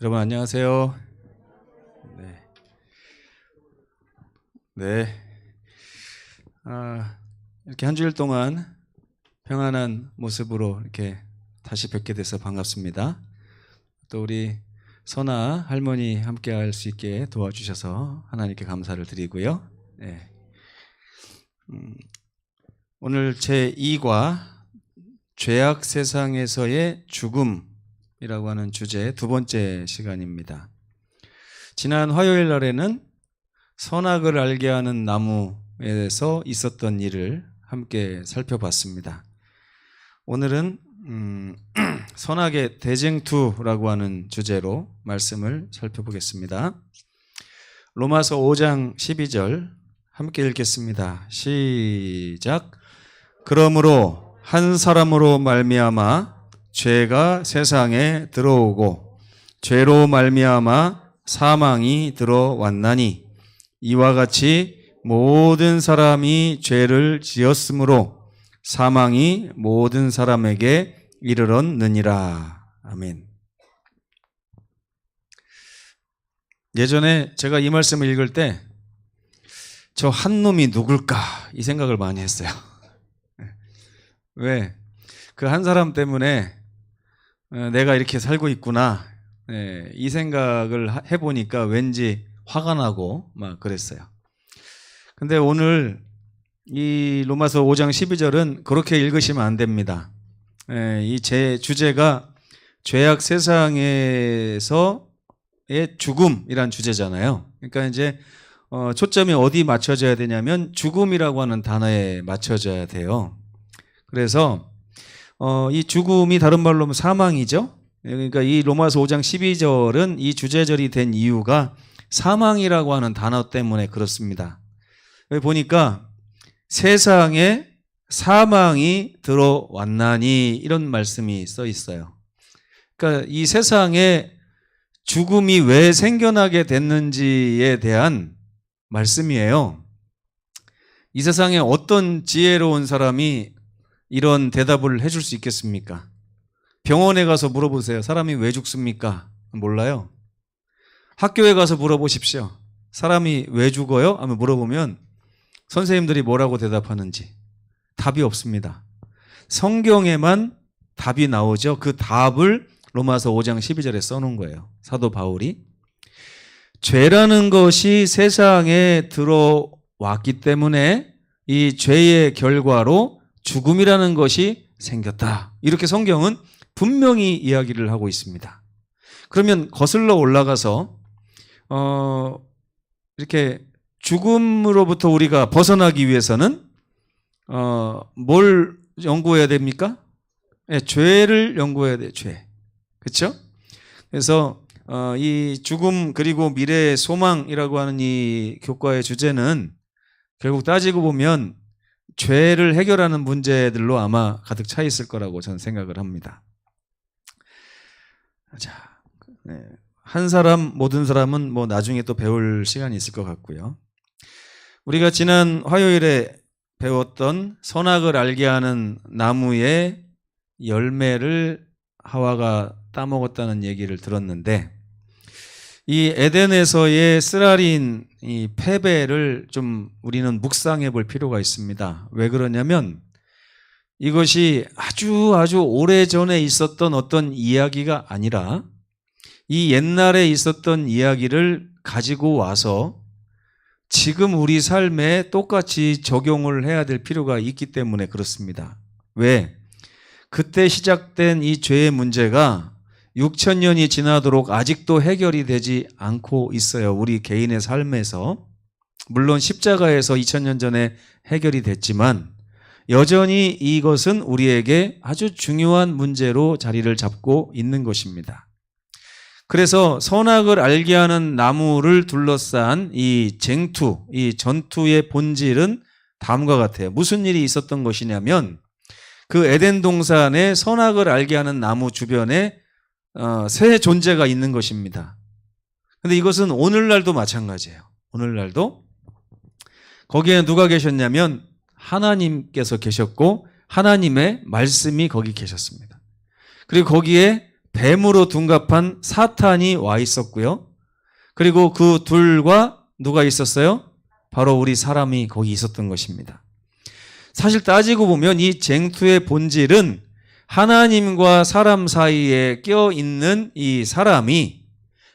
여러분 안녕하세요. 네. 네. 이렇게 한 주일 동안 평안한 모습으로 이렇게 다시 뵙게 돼서 반갑습니다. 또 우리 선아 할머니 함께 할 수 있게 도와주셔서 하나님께 감사를 드리고요. 네. 오늘 제2과 죄악 세상에서의 죽음이라고 하는 주제 두 번째 시간입니다. 지난 화요일 날에는 선악을 알게 하는 나무에서 있었던 일을 함께 살펴봤습니다. 오늘은 선악의 대쟁투라고 하는 주제로 말씀을 살펴보겠습니다. 로마서 5장 12절 함께 읽겠습니다. 시작. 그러므로 한 사람으로 말미암아 죄가 세상에 들어오고 죄로 말미암아 사망이 들어왔나니 이와 같이 모든 사람이 죄를 지었으므로 사망이 모든 사람에게 이르렀느니라. 아멘. 예전에 제가 이 말씀을 읽을 때 저 한 놈이 누굴까 이 생각을 많이 했어요. 왜? 그 한 사람 때문에 내가 이렇게 살고 있구나 이 생각을 해보니까 왠지 화가 나고 막 그랬어요. 근데 오늘 이 로마서 5장 12절은 그렇게 읽으시면 안 됩니다. 이 제 주제가 죄악 세상에서의 죽음이란 주제잖아요. 그러니까 이제 초점이 어디 맞춰져야 되냐면 죽음이라고 하는 단어에 맞춰져야 돼요. 그래서 이 죽음이 다른 말로 하면 사망이죠. 그러니까 이 로마서 5장 12절은 이 주제절이 된 이유가 사망이라고 하는 단어 때문에 그렇습니다. 여기 보니까 세상에 사망이 들어왔나니 이런 말씀이 써 있어요. 그러니까 이 세상에 죽음이 왜 생겨나게 됐는지에 대한 말씀이에요. 이 세상에 어떤 지혜로운 사람이 이런 대답을 해줄 수 있겠습니까? 병원에 가서 물어보세요. 사람이 왜 죽습니까? 몰라요. 학교에 가서 물어보십시오. 사람이 왜 죽어요? 하면 물어보면 선생님들이 뭐라고 대답하는지 답이 없습니다. 성경에만 답이 나오죠. 그 답을 로마서 5장 12절에 써놓은 거예요. 사도 바울이. 죄라는 것이 세상에 들어왔기 때문에 이 죄의 결과로 죽음이라는 것이 생겼다. 이렇게 성경은 분명히 이야기를 하고 있습니다. 그러면 거슬러 올라가서 이렇게 죽음으로부터 우리가 벗어나기 위해서는 뭘 연구해야 됩니까? 네, 죄를 연구해야 돼요. 죄. 그렇죠? 그래서 이 죽음 그리고 미래의 소망이라고 하는 이 교과의 주제는 결국 따지고 보면 죄를 해결하는 문제들로 아마 가득 차 있을 거라고 저는 생각을 합니다. 자, 한 사람, 모든 사람은 뭐 나중에 또 배울 시간이 있을 것 같고요. 우리가 지난 화요일에 배웠던 선악을 알게 하는 나무의 열매를 하와가 따먹었다는 얘기를 들었는데 이 에덴에서의 쓰라린 이 패배를 좀 우리는 묵상해 볼 필요가 있습니다. 왜 그러냐면 이것이 아주 오래전에 있었던 어떤 이야기가 아니라 이 옛날에 있었던 이야기를 가지고 와서 지금 우리 삶에 똑같이 적용을 해야 될 필요가 있기 때문에 그렇습니다. 왜? 그때 시작된 이 죄의 문제가 6,000년이 지나도록 아직도 해결이 되지 않고 있어요. 우리 개인의 삶에서. 물론 십자가에서 2,000년 전에 해결이 됐지만 여전히 이것은 우리에게 아주 중요한 문제로 자리를 잡고 있는 것입니다. 그래서 선악을 알게 하는 나무를 둘러싼 이 쟁투, 이 전투의 본질은 다음과 같아요. 무슨 일이 있었던 것이냐면 그 에덴 동산에 선악을 알게 하는 나무 주변에 새 존재가 있는 것입니다. 그런데 이것은 오늘날도 마찬가지예요. 오늘날도 거기에 누가 계셨냐면 하나님께서 계셨고 하나님의 말씀이 거기 계셨습니다. 그리고 거기에 뱀으로 둔갑한 사탄이 와 있었고요. 그리고 그 둘과 누가 있었어요? 바로 우리 사람이 거기 있었던 것입니다. 사실 따지고 보면 이 쟁투의 본질은 하나님과 사람 사이에 껴있는 이 사람이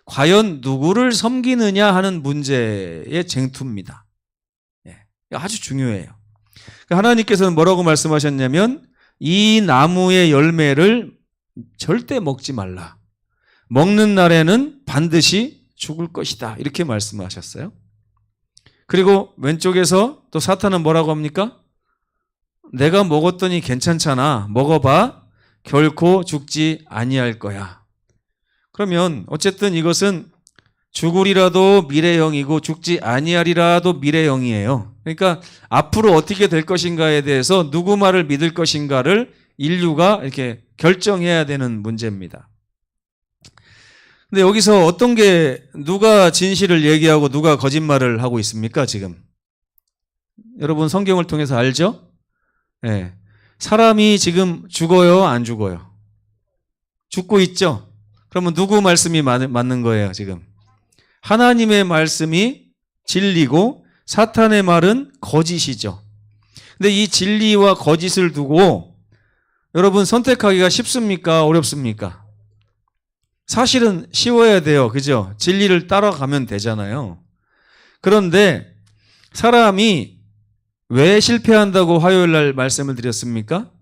과연 누구를 섬기느냐 하는 문제의 쟁투입니다. 아주 중요해요. 하나님께서는 뭐라고 말씀하셨냐면 이 나무의 열매를 절대 먹지 말라. 먹는 날에는 반드시 죽을 것이다. 이렇게 말씀하셨어요. 그리고 왼쪽에서 또 사탄은 뭐라고 합니까? 내가 먹었더니 괜찮잖아. 먹어봐. 결코 죽지 아니할 거야. 그러면 어쨌든 이것은 죽으리라도 미래형이고 죽지 아니하리라도 미래형이에요. 그러니까 앞으로 어떻게 될 것인가에 대해서 누구 말을 믿을 것인가를 인류가 이렇게 결정해야 되는 문제입니다. 근데 여기서 어떤 게 누가 진실을 얘기하고 누가 거짓말을 하고 있습니까, 지금? 여러분 성경을 통해서 알죠? 네. 사람이 지금 죽어요, 안 죽어요? 죽고 있죠? 그러면 누구 말씀이 맞는 거예요, 지금? 하나님의 말씀이 진리고 사탄의 말은 거짓이죠. 근데 이 진리와 거짓을 두고 여러분 선택하기가 쉽습니까? 어렵습니까? 사실은 쉬워야 돼요. 그죠? 진리를 따라가면 되잖아요. 그런데 사람이 왜 실패한다고 화요일 날 말씀을 드렸습니까?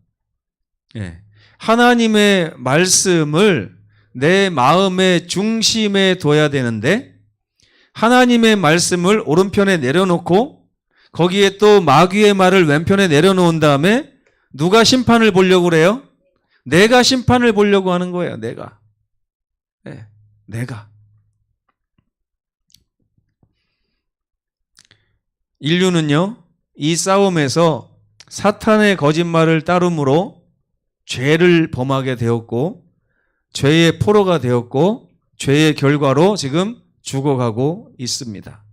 하나님의 말씀을 내 마음의 중심에 둬야 되는데 하나님의 말씀을 오른편에 내려놓고 거기에 또 마귀의 말을 왼편에 내려놓은 다음에 누가 심판을 보려고 그래요? 내가 심판을 보려고 하는 거예요. 내가. 내가. 인류는요, 이 싸움에서 사탄의 거짓말을 따름으로 죄를 범하게 되었고 죄의 포로가 되었고 죄의 결과로 지금 죽어가고 있습니다.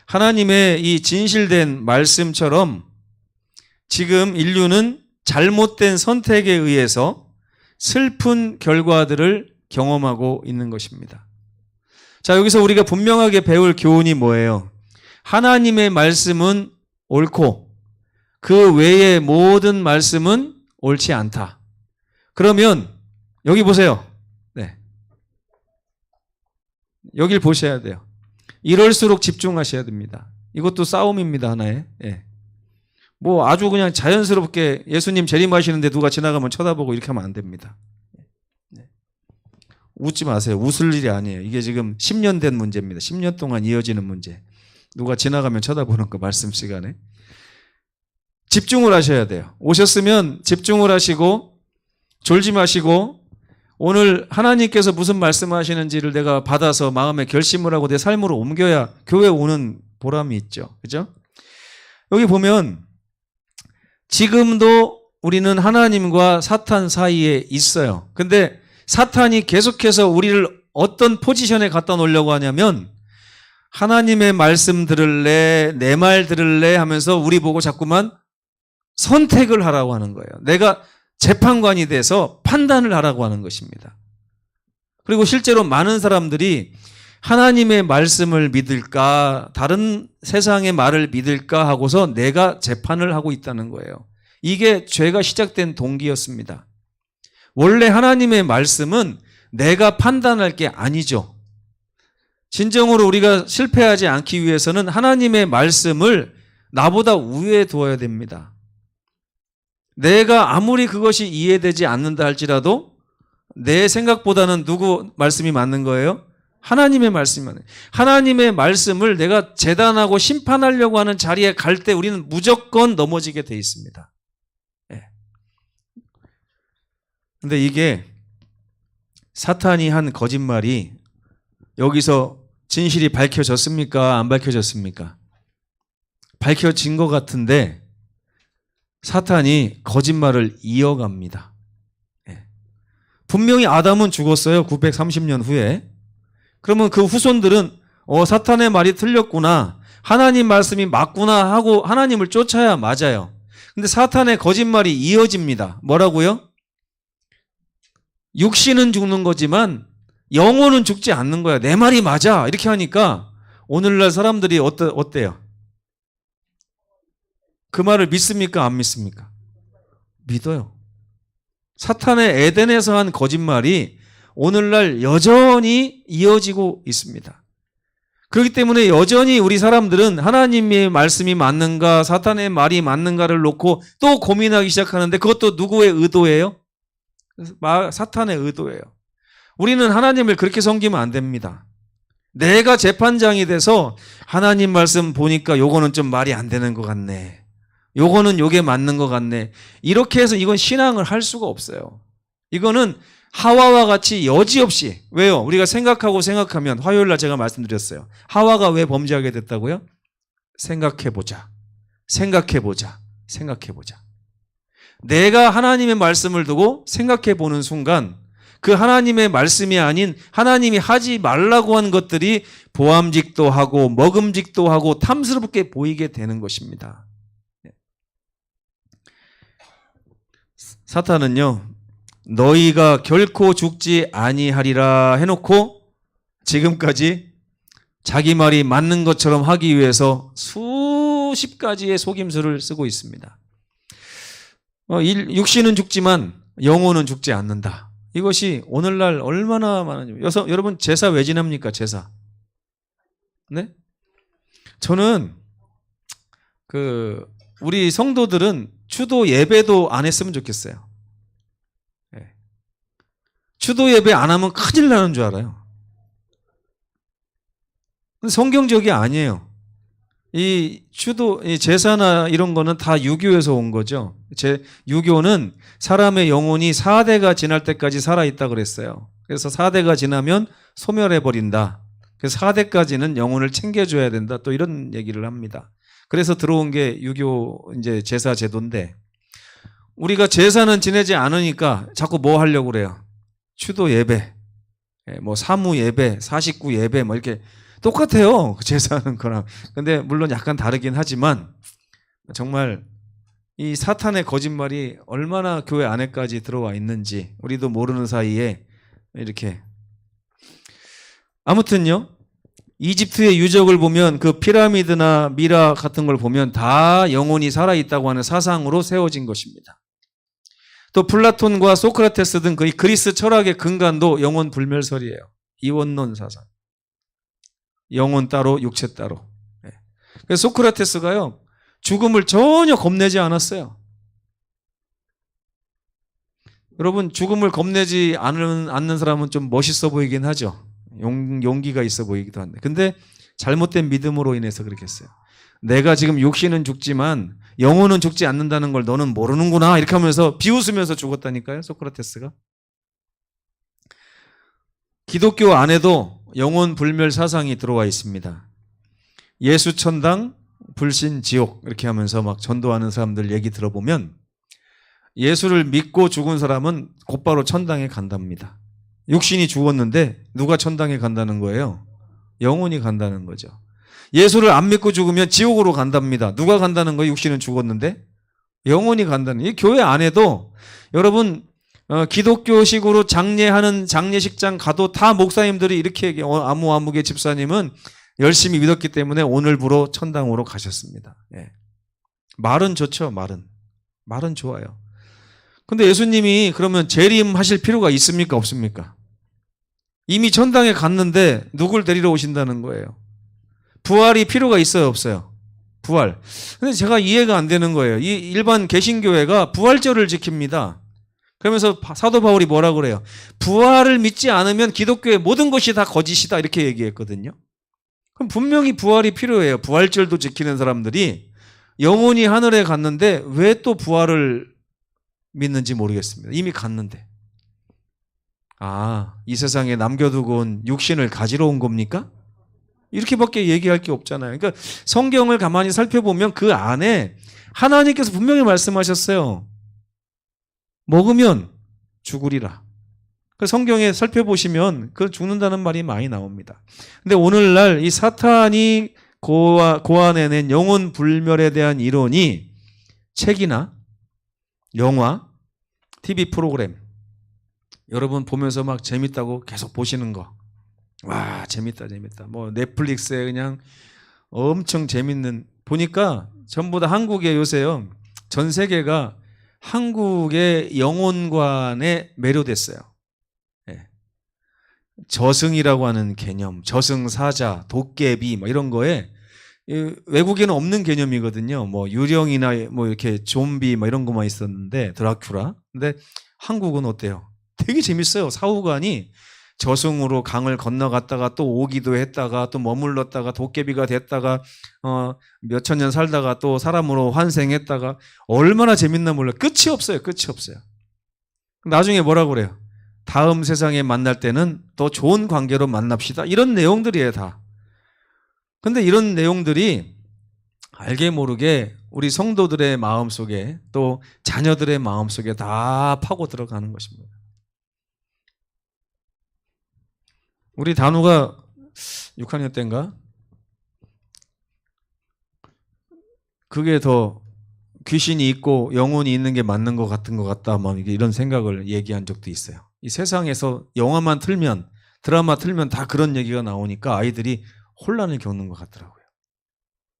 하나님의 이 진실된 말씀처럼 지금 인류는 잘못된 선택에 의해서 슬픈 결과들을 경험하고 있는 것입니다. 자, 여기서 우리가 분명하게 배울 교훈이 뭐예요? 하나님의 말씀은 옳고 그 외의 모든 말씀은 옳지 않다. 그러면 여기 보세요. 여길 보셔야 돼요. 이럴수록 집중하셔야 됩니다. 이것도 싸움입니다, 하나의. 뭐 아주 그냥 자연스럽게 예수님 재림하시는데 누가 지나가면 쳐다보고 이렇게 하면 안 됩니다. 웃지 마세요. 웃을 일이 아니에요. 이게 지금 10년 된 문제입니다. 10년 동안 이어지는 문제. 누가 지나가면 쳐다보는 거 말씀 시간에. 집중을 하셔야 돼요. 오셨으면 집중을 하시고 졸지 마시고 오늘 하나님께서 무슨 말씀하시는지를 내가 받아서 마음에 결심을 하고 내 삶으로 옮겨야 교회 오는 보람이 있죠. 그죠? 여기 보면 지금도 우리는 하나님과 사탄 사이에 있어요. 근데 사탄이 계속해서 우리를 어떤 포지션에 갖다 놓으려고 하냐면 하나님의 말씀 들을래, 내 말 들을래 하면서 우리 보고 자꾸만 선택을 하라고 하는 거예요. 내가 재판관이 돼서 판단을 하라고 하는 것입니다. 그리고 실제로 많은 사람들이 하나님의 말씀을 믿을까, 다른 세상의 말을 믿을까 하고서 내가 재판을 하고 있다는 거예요. 이게 죄가 시작된 동기였습니다. 원래 하나님의 말씀은 내가 판단할 게 아니죠. 진정으로 우리가 실패하지 않기 위해서는 하나님의 말씀을 나보다 우위에 두어야 됩니다. 내가 아무리 그것이 이해되지 않는다 할지라도 내 생각보다는 누구 말씀이 맞는 거예요? 하나님의 말씀이 맞는 거예요. 하나님의 말씀을 내가 재단하고 심판하려고 하는 자리에 갈 때 우리는 무조건 넘어지게 돼 있습니다. 근데 이게 사탄이 한 거짓말이 여기서 진실이 밝혀졌습니까? 안 밝혀졌습니까? 밝혀진 것 같은데 사탄이 거짓말을 이어갑니다. 분명히 아담은 죽었어요. 930년 후에. 그러면 그 후손들은 사탄의 말이 틀렸구나. 하나님 말씀이 맞구나 하고 하나님을 쫓아야 맞아요. 근데 사탄의 거짓말이 이어집니다. 뭐라고요? 육신은 죽는 거지만 영혼은 죽지 않는 거야. 내 말이 맞아. 이렇게 하니까 오늘날 사람들이 어때요? 그 말을 믿습니까? 안 믿습니까? 믿어요. 사탄의 에덴에서 한 거짓말이 오늘날 여전히 이어지고 있습니다. 그렇기 때문에 여전히 우리 사람들은 하나님의 말씀이 맞는가 사탄의 말이 맞는가를 놓고 또 고민하기 시작하는데 그것도 누구의 의도예요? 사탄의 의도예요. 우리는 하나님을 그렇게 섬기면 안 됩니다. 내가 재판장이 돼서 하나님 말씀 보니까 요거는 좀 말이 안 되는 것 같네. 요거는 요게 맞는 것 같네. 이렇게 해서 이건 신앙을 할 수가 없어요. 이거는 하와와 같이 여지없이 왜요? 우리가 생각하면 화요일날 제가 말씀드렸어요. 하와가 왜 범죄하게 됐다고요? 생각해보자. 내가 하나님의 말씀을 두고 생각해보는 순간 그 하나님의 말씀이 아닌 하나님이 하지 말라고 한 것들이 보암직도 하고 먹음직도 하고 탐스럽게 보이게 되는 것입니다. 사탄은요, 너희가 결코 죽지 아니하리라 해놓고 지금까지 자기 말이 맞는 것처럼 하기 위해서 수십 가지의 속임수를 쓰고 있습니다. 육신은 죽지만 영혼은 죽지 않는다. 이것이 오늘날 얼마나 많은지. 여러분 제사 왜 지납니까? 제사. 네? 저는 우리 성도들은 추도 예배도 안 했으면 좋겠어요. 네. 추도 예배 안 하면 큰일 나는 줄 알아요. 근데 성경적이 아니에요. 이 제사나 이런 거는 다 유교에서 온 거죠. 유교는 사람의 영혼이 4대가 지날 때까지 살아있다 그랬어요. 그래서 4대가 지나면 소멸해버린다. 그래서 4대까지는 영혼을 챙겨줘야 된다. 또 이런 얘기를 합니다. 그래서 들어온 게 유교 이제 제사 제도인데 우리가 제사는 지내지 않으니까 자꾸 뭐 하려고 그래요? 추도 예배, 뭐 사무 예배, 49 예배 뭐 이렇게 똑같아요. 제사하는 거랑. 근데 물론 약간 다르긴 하지만 정말 이 사탄의 거짓말이 얼마나 교회 안에까지 들어와 있는지 우리도 모르는 사이에 이렇게. 아무튼요. 이집트의 유적을 보면 그 피라미드나 미라 같은 걸 보면 다 영혼이 살아있다고 하는 사상으로 세워진 것입니다. 또 플라톤과 소크라테스 등 거의 그리스 철학의 근간도 영혼 불멸설이에요. 이원론 사상. 영혼 따로 육체 따로. 그래서 소크라테스가요. 죽음을 전혀 겁내지 않았어요. 여러분 죽음을 겁내지 않는 사람은 좀 멋있어 보이긴 하죠. 용기가 있어 보이기도 한데. 근데 잘못된 믿음으로 인해서 그렇게 했어요. 내가 지금 육신은 죽지만 영혼은 죽지 않는다는 걸 너는 모르는구나. 이렇게 하면서 비웃으면서 죽었다니까요. 소크라테스가. 기독교 안에도 영혼 불멸 사상이 들어와 있습니다. 예수 천당, 불신 지옥 이렇게 하면서 막 전도하는 사람들 얘기 들어보면 예수를 믿고 죽은 사람은 곧바로 천당에 간답니다. 육신이 죽었는데 누가 천당에 간다는 거예요? 영혼이 간다는 거죠. 예수를 안 믿고 죽으면 지옥으로 간답니다. 누가 간다는 거예요? 육신은 죽었는데? 영혼이 간다는. 이 교회 안에도 여러분 기독교식으로 장례하는 장례식장 가도 다 목사님들이 이렇게 얘기해요. 아무개 집사님은 열심히 믿었기 때문에 오늘부로 천당으로 가셨습니다. 예. 말은 좋죠. 말은 좋아요. 근데 예수님이 그러면 재림하실 필요가 있습니까? 없습니까? 이미 천당에 갔는데 누굴 데리러 오신다는 거예요? 부활이 필요가 있어요? 없어요? 부활. 근데 제가 이해가 안 되는 거예요. 이 일반 개신교회가 부활절을 지킵니다. 그러면서 사도 바울이 뭐라고 그래요? 부활을 믿지 않으면 기독교의 모든 것이 다 거짓이다 이렇게 얘기했거든요. 그럼 분명히 부활이 필요해요. 부활절도 지키는 사람들이 영혼이 하늘에 갔는데 왜 또 부활을 믿는지 모르겠습니다. 이미 갔는데. 이 세상에 남겨두고 온 육신을 가지러 온 겁니까? 이렇게밖에 얘기할 게 없잖아요. 그러니까 성경을 가만히 살펴보면 그 안에 하나님께서 분명히 말씀하셨어요. 먹으면 죽으리라. 그 성경에 살펴보시면 그 죽는다는 말이 많이 나옵니다. 근데 오늘날 이 사탄이 고안해낸 영혼 불멸에 대한 이론이 책이나 영화, TV 프로그램, 여러분 보면서 막 재밌다고 계속 보시는 거. 와, 재밌다, 재밌다. 뭐 넷플릭스에 그냥 엄청 재밌는, 보니까 전부 다 한국에 요새요. 전 세계가 한국의 영혼관에 매료됐어요. 예. 저승이라고 하는 개념, 저승사자, 도깨비 뭐 이런 거에 외국에는 없는 개념이거든요. 뭐 유령이나 뭐 이렇게 좀비 뭐 이런 것만 있었는데, 드라큘라. 근데 한국은 어때요? 되게 재밌어요. 사후관이 저승으로 강을 건너갔다가 또 오기도 했다가 또 머물렀다가 도깨비가 됐다가 몇천 년 살다가 또 사람으로 환생했다가, 얼마나 재밌나 몰라요. 끝이 없어요. 끝이 없어요. 나중에 뭐라고 그래요? 다음 세상에 만날 때는 또 좋은 관계로 만납시다. 이런 내용들이에요, 다. 근데 이런 내용들이 알게 모르게 우리 성도들의 마음속에 또 자녀들의 마음속에 다 파고 들어가는 것입니다. 우리 단우가 6학년 때인가? 그게 더 귀신이 있고 영혼이 있는 게 맞는 것 같은 것 같다, 뭐 이런 생각을 얘기한 적도 있어요. 이 세상에서 영화만 틀면, 드라마 틀면 다 그런 얘기가 나오니까 아이들이 혼란을 겪는 것 같더라고요.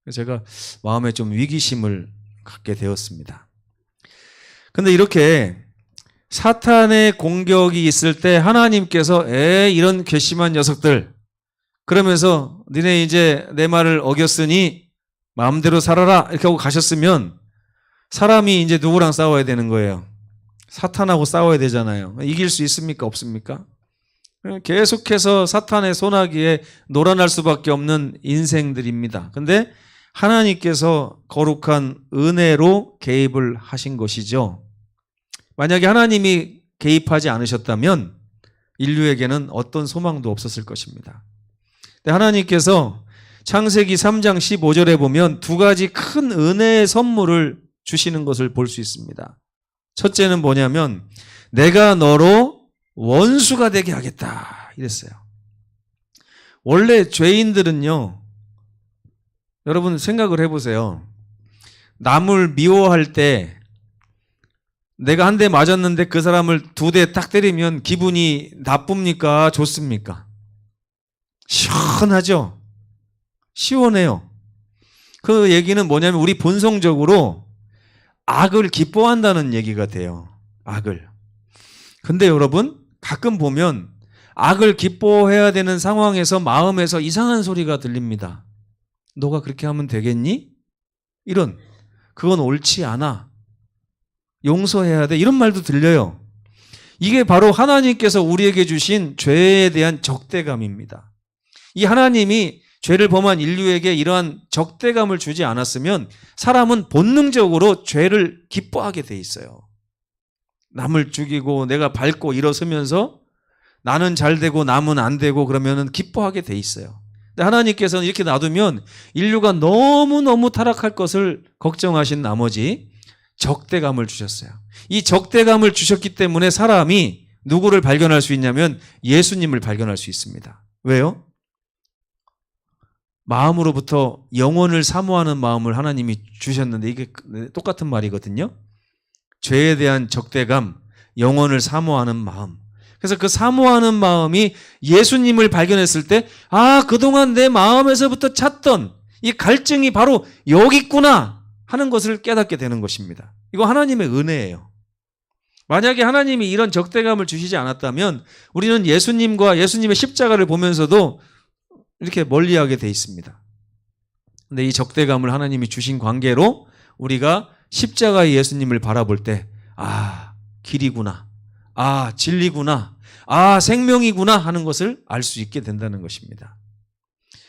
그래서 제가 마음에 좀 위기심을 갖게 되었습니다. 근데 이렇게 사탄의 공격이 있을 때 하나님께서 이런 괘씸한 녀석들, 그러면서 니네 이제 내 말을 어겼으니 마음대로 살아라 이렇게 하고 가셨으면 사람이 이제 누구랑 싸워야 되는 거예요? 사탄하고 싸워야 되잖아요. 이길 수 있습니까? 없습니까? 계속해서 사탄의 소나기에 놀아날 수밖에 없는 인생들입니다. 근데 하나님께서 거룩한 은혜로 개입을 하신 것이죠. 만약에 하나님이 개입하지 않으셨다면 인류에게는 어떤 소망도 없었을 것입니다. 근데 하나님께서 창세기 3장 15절에 보면 두 가지 큰 은혜의 선물을 주시는 것을 볼 수 있습니다. 첫째는 뭐냐면 내가 너로 원수가 되게 하겠다 이랬어요. 원래 죄인들은요, 여러분 생각을 해보세요. 남을 미워할 때 내가 한 대 맞았는데 그 사람을 두 대 딱 때리면 기분이 나쁩니까? 좋습니까? 시원하죠? 시원해요. 그 얘기는 뭐냐면 우리 본성적으로 악을 기뻐한다는 얘기가 돼요. 악을. 근데 여러분 가끔 보면 악을 기뻐해야 되는 상황에서 마음에서 이상한 소리가 들립니다. 너가 그렇게 하면 되겠니? 이런, 그건 옳지 않아. 용서해야 돼. 이런 말도 들려요. 이게 바로 하나님께서 우리에게 주신 죄에 대한 적대감입니다. 이 하나님이 죄를 범한 인류에게 이러한 적대감을 주지 않았으면 사람은 본능적으로 죄를 기뻐하게 돼 있어요. 남을 죽이고 내가 밟고 일어서면서 나는 잘 되고 남은 안 되고 그러면은 기뻐하게 돼 있어요. 근데 하나님께서는 이렇게 놔두면 인류가 너무너무 타락할 것을 걱정하신 나머지 적대감을 주셨어요. 이 적대감을 주셨기 때문에 사람이 누구를 발견할 수 있냐면 예수님을 발견할 수 있습니다. 왜요? 마음으로부터 영혼을 사모하는 마음을 하나님이 주셨는데 이게 똑같은 말이거든요. 죄에 대한 적대감, 영혼을 사모하는 마음. 그래서 그 사모하는 마음이 예수님을 발견했을 때, 그동안 내 마음에서부터 찾던 이 갈증이 바로 여기 있구나 하는 것을 깨닫게 되는 것입니다. 이거 하나님의 은혜예요. 만약에 하나님이 이런 적대감을 주시지 않았다면 우리는 예수님과 예수님의 십자가를 보면서도 이렇게 멀리하게 돼 있습니다. 근데 이 적대감을 하나님이 주신 관계로 우리가 십자가의 예수님을 바라볼 때, 길이구나, 진리구나, 생명이구나 하는 것을 알 수 있게 된다는 것입니다.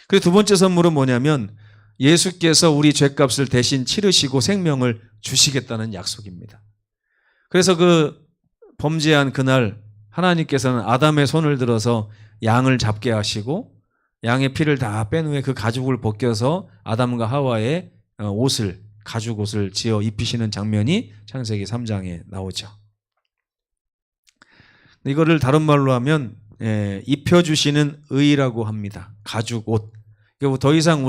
그리고 두 번째 선물은 뭐냐면 예수께서 우리 죄값을 대신 치르시고 생명을 주시겠다는 약속입니다. 그래서 그 범죄한 그날 하나님께서는 아담의 손을 들어서 양을 잡게 하시고 양의 피를 다 뺀 후에 그 가죽을 벗겨서 아담과 하와의 옷을, 가죽 옷을 지어 입히시는 장면이 창세기 3장에 나오죠. 이거를 다른 말로 하면 입혀주시는 의라고 합니다. 가죽 옷. 더 이상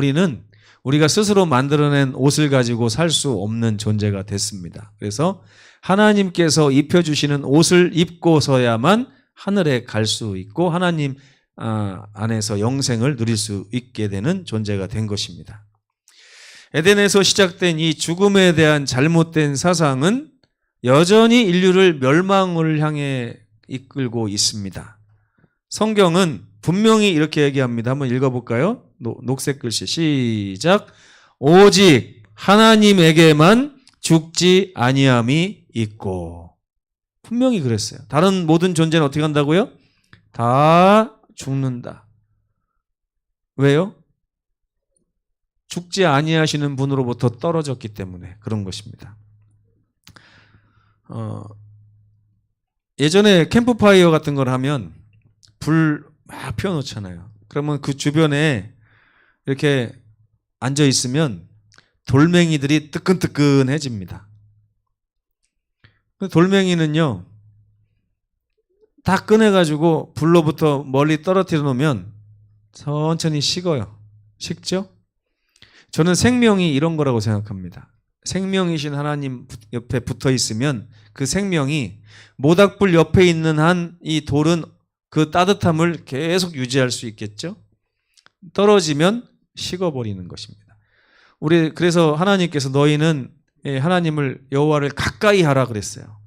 우리가 스스로 만들어낸 옷을 가지고 살 수 없는 존재가 됐습니다. 그래서 하나님께서 입혀주시는 옷을 입고서야만 하늘에 갈 수 있고 하나님 안에서 영생을 누릴 수 있게 되는 존재가 된 것입니다. 에덴에서 시작된 이 죽음에 대한 잘못된 사상은 여전히 인류를 멸망을 향해 이끌고 있습니다. 성경은 분명히 이렇게 얘기합니다. 한번 읽어볼까요? 녹색 글씨 시작. 오직 하나님에게만 죽지 아니함이 있고. 분명히 그랬어요. 다른 모든 존재는 어떻게 한다고요? 다 죽는다. 왜요? 죽지 아니하시는 분으로부터 떨어졌기 때문에 그런 것입니다. 예전에 캠프파이어 같은 걸 하면 불 막 피워놓잖아요. 그러면 그 주변에 이렇게 앉아 있으면 돌멩이들이 뜨끈뜨끈해집니다. 돌멩이는요, 다 꺼내가지고 불로부터 멀리 떨어뜨려 놓으면 천천히 식어요. 식죠? 저는 생명이 이런 거라고 생각합니다. 생명이신 하나님 옆에 붙어 있으면 그 생명이 모닥불 옆에 있는 한 이 돌은 그 따뜻함을 계속 유지할 수 있겠죠? 떨어지면 식어버리는 것입니다. 그래서 하나님께서 너희는 하나님을 여호와를 가까이 하라 그랬어요.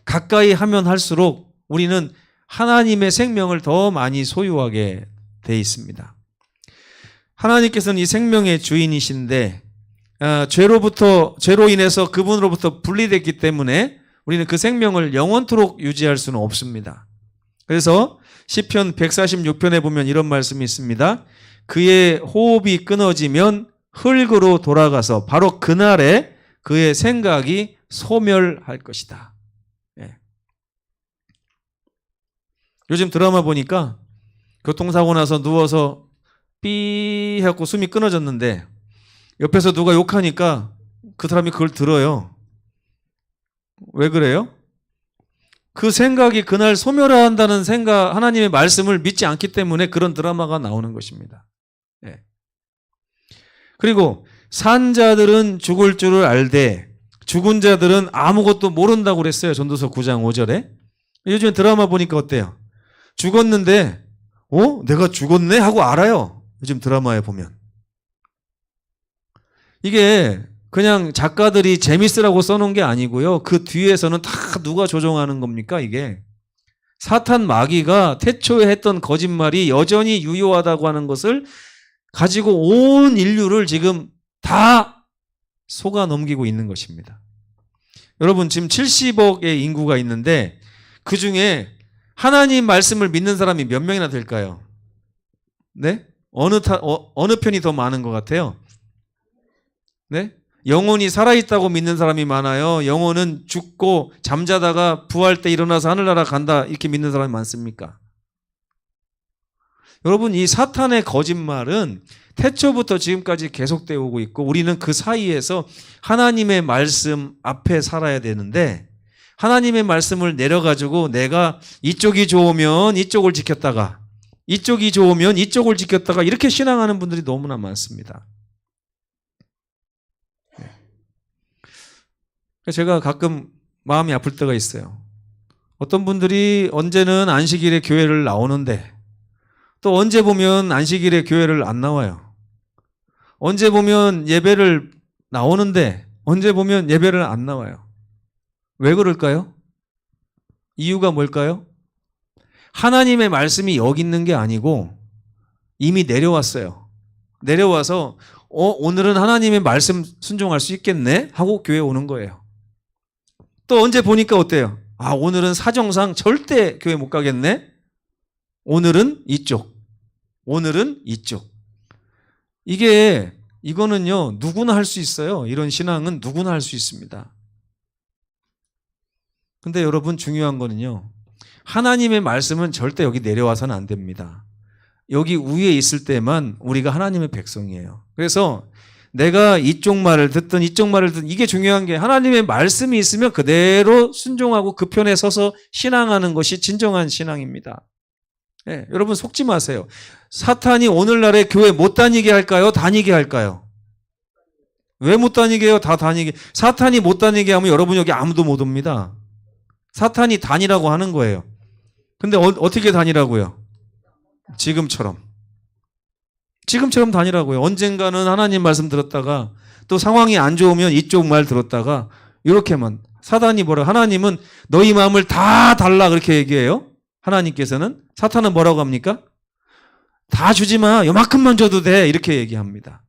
가까이 하면 할수록 우리는 하나님의 생명을 더 많이 소유하게 돼 있습니다. 하나님께서는 이 생명의 주인이신데 죄로 인해서 그분으로부터 분리됐기 때문에 우리는 그 생명을 영원토록 유지할 수는 없습니다. 그래서 시편 146편에 보면 이런 말씀이 있습니다. 그의 호흡이 끊어지면 흙으로 돌아가서 바로 그날에 그의 생각이 소멸할 것이다. 예. 요즘 드라마 보니까 교통사고 나서 누워서 삐 해갖고 숨이 끊어졌는데 옆에서 누가 욕하니까 그 사람이 그걸 들어요. 왜 그래요? 그 생각이 그날 소멸한다는 생각, 하나님의 말씀을 믿지 않기 때문에 그런 드라마가 나오는 것입니다. 예. 그리고 산 자들은 죽을 줄을 알되 죽은 자들은 아무것도 모른다고 그랬어요. 전도서 9장 5절에. 요즘 드라마 보니까 어때요? 죽었는데 내가 죽었네? 하고 알아요. 요즘 드라마에 보면. 이게 그냥 작가들이 재밌으라고 써놓은 게 아니고요. 그 뒤에서는 다 누가 조종하는 겁니까, 이게? 사탄 마귀가 태초에 했던 거짓말이 여전히 유효하다고 하는 것을 가지고 온 인류를 지금 다 속아 넘기고 있는 것입니다. 여러분, 지금 70억의 인구가 있는데 그 중에 하나님 말씀을 믿는 사람이 몇 명이나 될까요? 네? 어느 편이 더 많은 것 같아요? 네? 영혼이 살아있다고 믿는 사람이 많아요? 영혼은 죽고 잠자다가 부활 때 일어나서 하늘나라 간다 이렇게 믿는 사람이 많습니까? 여러분, 이 사탄의 거짓말은 태초부터 지금까지 계속되어 오고 있고 우리는 그 사이에서 하나님의 말씀 앞에 살아야 되는데 하나님의 말씀을 내려가지고 내가 이쪽이 좋으면 이쪽을 지켰다가 이쪽이 좋으면 이쪽을 지켰다가 이렇게 신앙하는 분들이 너무나 많습니다. 제가 가끔 마음이 아플 때가 있어요. 어떤 분들이 언제는 안식일에 교회를 나오는데 또 언제 보면 안식일에 교회를 안 나와요. 언제 보면 예배를 나오는데 언제 보면 예배를 안 나와요. 왜 그럴까요? 이유가 뭘까요? 하나님의 말씀이 여기 있는 게 아니고 이미 내려왔어요. 내려와서 오늘은 하나님의 말씀 순종할 수 있겠네 하고 교회에 오는 거예요. 또 언제 보니까 어때요? 오늘은 사정상 절대 교회 못 가겠네. 오늘은 이쪽. 오늘은 이쪽. 이거는요, 누구나 할 수 있어요. 이런 신앙은 누구나 할 수 있습니다. 근데 여러분, 중요한 거는요, 하나님의 말씀은 절대 여기 내려와서는 안 됩니다. 여기 위에 있을 때만 우리가 하나님의 백성이에요. 그래서 내가 이쪽 말을 듣든 이쪽 말을 듣든 이게 중요한 게 하나님의 말씀이 있으면 그대로 순종하고 그 편에 서서 신앙하는 것이 진정한 신앙입니다. 네, 여러분 속지 마세요. 사탄이 오늘날에 교회 못 다니게 할까요? 다니게 할까요? 왜 못 다니게 해요? 다 다니게. 사탄이 못 다니게 하면 여러분 여기 아무도 못 옵니다. 사탄이 다니라고 하는 거예요. 근데 어떻게 다니라고요? 지금처럼 다니라고요. 언젠가는 하나님 말씀 들었다가 또 상황이 안 좋으면 이쪽 말 들었다가 이렇게만. 사단이 뭐라, 하나님은 너희 마음을 다 달라 그렇게 얘기해요. 하나님께서는. 사탄은 뭐라고 합니까? 다 주지 마, 요만큼만 줘도 돼 이렇게 얘기합니다.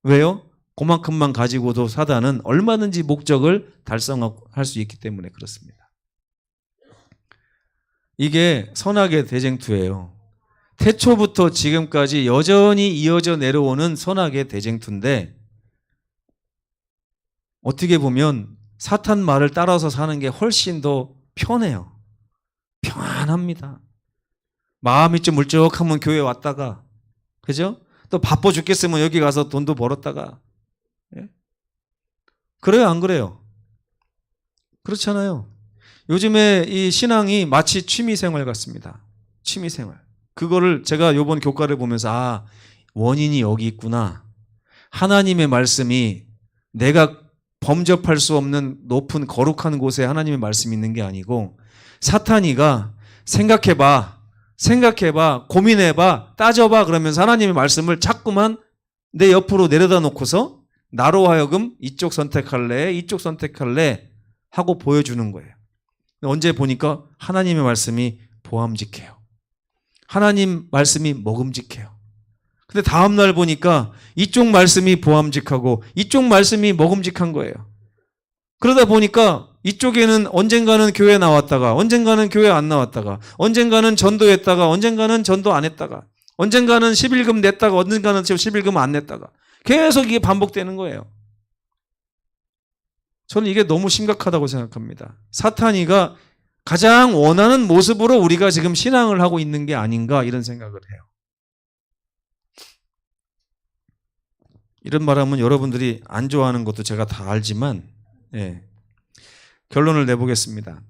왜요? 그만큼만 가지고도 사단은 얼마든지 목적을 달성할 수 있기 때문에 그렇습니다. 이게 선악의 대쟁투예요. 태초부터 지금까지 여전히 이어져 내려오는 선악의 대쟁투인데, 어떻게 보면 사탄 말을 따라서 사는 게 훨씬 더 편해요. 평안합니다. 마음이 좀 울적하면 교회 왔다가, 그죠? 또 바빠 죽겠으면 여기 가서 돈도 벌었다가. 예? 그래요, 안 그래요? 그렇잖아요. 요즘에 이 신앙이 마치 취미생활 같습니다. 취미생활. 그거를 제가 요번 교과를 보면서 원인이 여기 있구나. 하나님의 말씀이 내가 범접할 수 없는 높은 거룩한 곳에 하나님의 말씀이 있는 게 아니고, 사탄이가 생각해봐, 고민해봐, 따져봐 그러면서 하나님의 말씀을 자꾸만 내 옆으로 내려다 놓고서 나로 하여금 이쪽 선택할래 하고 보여주는 거예요. 언제 보니까 하나님의 말씀이 보암직해요. 하나님 말씀이 먹음직해요. 근데 다음날 보니까 이쪽 말씀이 보암직하고 이쪽 말씀이 먹음직한 거예요. 그러다 보니까 이쪽에는 언젠가는 교회 나왔다가, 언젠가는 교회 안 나왔다가, 언젠가는 전도했다가, 언젠가는 전도 안 했다가, 언젠가는 11금 냈다가, 언젠가는 11금 안 냈다가, 계속 이게 반복되는 거예요. 저는 이게 너무 심각하다고 생각합니다. 사탄이가 가장 원하는 모습으로 우리가 지금 신앙을 하고 있는 게 아닌가 이런 생각을 해요. 이런 말하면 여러분들이 안 좋아하는 것도 제가 다 알지만, 결론을 내보겠습니다.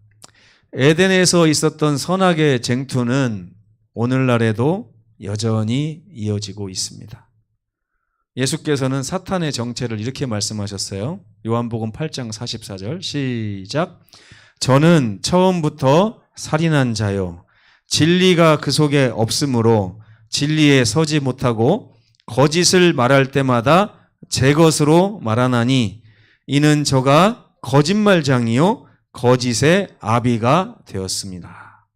에덴에서 있었던 선악의 쟁투는 오늘날에도 여전히 이어지고 있습니다. 예수께서는 사탄의 정체를 이렇게 말씀하셨어요. 요한복음 8장 44절 시작. 저는 처음부터 살인한 자요, 진리가 그 속에 없으므로 진리에 서지 못하고 거짓을 말할 때마다 제 것으로 말하나니 이는 저가 거짓말장이요 거짓의 아비가 되었습니다.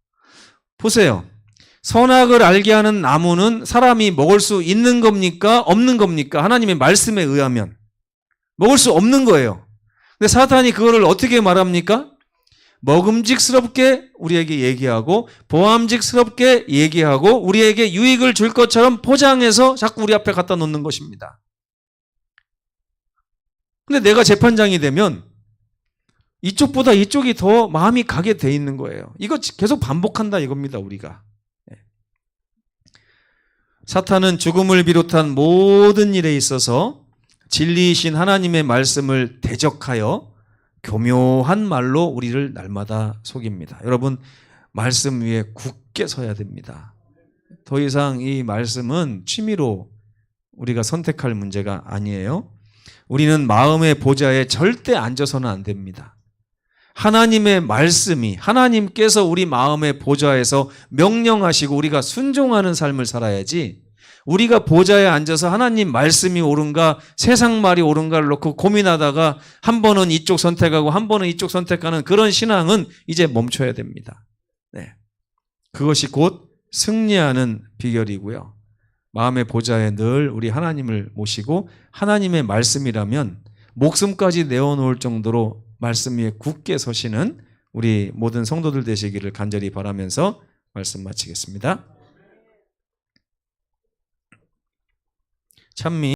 보세요. 선악을 알게 하는 나무는 사람이 먹을 수 있는 겁니까? 없는 겁니까? 하나님의 말씀에 의하면 먹을 수 없는 거예요. 근데 사탄이 그거를 어떻게 말합니까? 먹음직스럽게 우리에게 얘기하고 보암직스럽게 얘기하고 우리에게 유익을 줄 것처럼 포장해서 자꾸 우리 앞에 갖다 놓는 것입니다. 근데 내가 재판장이 되면 이쪽보다 이쪽이 더 마음이 가게 돼 있는 거예요. 이거 계속 반복한다 이겁니다, 우리가. 사탄은 죽음을 비롯한 모든 일에 있어서 진리이신 하나님의 말씀을 대적하여 교묘한 말로 우리를 날마다 속입니다. 여러분, 말씀 위에 굳게 서야 됩니다. 더 이상 이 말씀은 취미로 우리가 선택할 문제가 아니에요. 우리는 마음의 보좌에 절대 앉아서는 안 됩니다. 하나님의 말씀이, 하나님께서 우리 마음의 보좌에서 명령하시고 우리가 순종하는 삶을 살아야지, 우리가 보좌에 앉아서 하나님 말씀이 옳은가 세상 말이 옳은가를 놓고 고민하다가 한 번은 이쪽 선택하고 한 번은 이쪽 선택하는 그런 신앙은 이제 멈춰야 됩니다. 그것이 곧 승리하는 비결이고요. 마음의 보좌에 늘 우리 하나님을 모시고 하나님의 말씀이라면 목숨까지 내어놓을 정도로 말씀 위에 굳게 서시는 우리 모든 성도들 되시기를 간절히 바라면서 말씀 마치겠습니다. 찬미